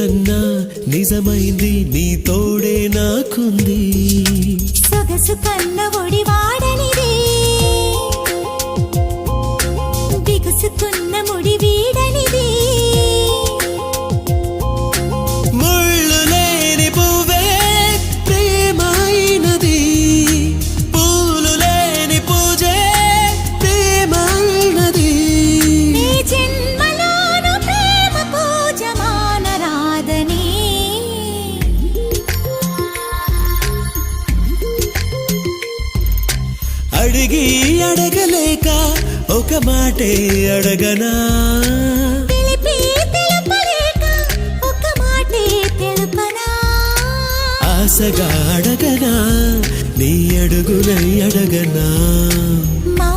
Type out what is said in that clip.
కన్నా నిజమైంది నీ తోడే నాకుంది సొగసు కన్న ఒడి వాడనిది బిగుసుకున్న ముడి వీడనిది ముళ్ళు లేని పువ్వే ప్రేమైనది పూలు లేని పూజే ప్రేమైనది ఈ జన్మలోను ప్రేమ పూజ మానరాదని అడిగి అడగలేక ఒక మాటే అడగనా తెలిపి తెలుపలేక ఒక మాటే తెలుపనా ఆశగా అడగనా నీ అడుగునై అడగనా